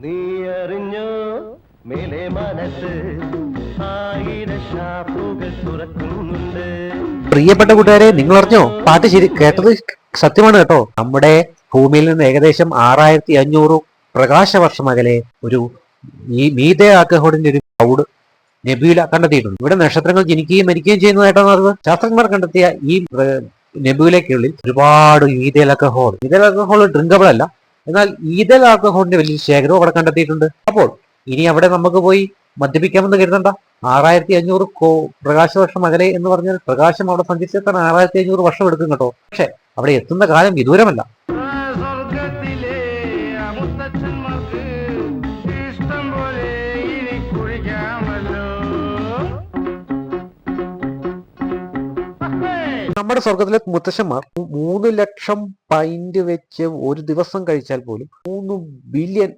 നീ അറിഞ്ഞോ മേലെ മനസ്സ് ആയിരം ഷാപ്പുകൾ തുറക്കുന്നുണ്ട്. പ്രിയപ്പെട്ട കൂട്ടുകാരെ, നിങ്ങൾ അറിഞ്ഞോ? പാട്ട് ശരി കേട്ടത് സത്യമാണ് കേട്ടോ. നമ്മുടെ ഭൂമിയിൽ നിന്ന് ഏകദേശം 6500 പ്രകാശവർഷം അകലെ ഒരു ഈ മീതെ ആൽക്കഹോളിന്റെ ഒരു ക്ലൗഡ് നെബുല കണ്ടെത്തിയിട്ടുണ്ട്. ഇവിടെ നക്ഷത്രങ്ങൾ ജനിക്കുകയും മരിക്കുകയും ചെയ്യുന്നതായിട്ടാണ് അറിവ്. ശാസ്ത്രജ്ഞർ കണ്ടെത്തിയ ഈ നെബുലയ്ക്കുള്ളിൽ ഒരുപാട് ഈഥൈൽ ആൽക്കഹോൾ ഡ്രിങ്കബിൾ അല്ല, എന്നാൽ ഈഥൈൽ ആൽക്കഹോളിന്റെ വലിയൊരു ശേഖരവും അവിടെ കണ്ടെത്തിയിട്ടുണ്ട്. അപ്പോൾ ഇനി അവിടെ നമുക്ക് പോയി മദ്യപിക്കാമെന്ന് കരുതണ്ട. 6500 പ്രകാശവർഷം അകലെ എന്ന് പറഞ്ഞാൽ പ്രകാശം അവിടെ സഞ്ചരിച്ചെത്താൻ 6500 വർഷം എടുക്കും കേട്ടോ. പക്ഷെ അവിടെ എത്തുന്ന കാലം വിദൂരമല്ല. സ്വർഗത്തിലെ മുത്തച്ഛന്മാർക്ക് ഇഷ്ടം പോലെ ഇനി കുഴിക്കാമല്ലോ. നമ്മുടെ സ്വർഗത്തിലെ മുത്തശ്ശന്മാർ 3 ലക്ഷം പൈന്റ് വെച്ച് ഒരു ദിവസം കഴിച്ചാൽ പോലും 3 ബില്യൺ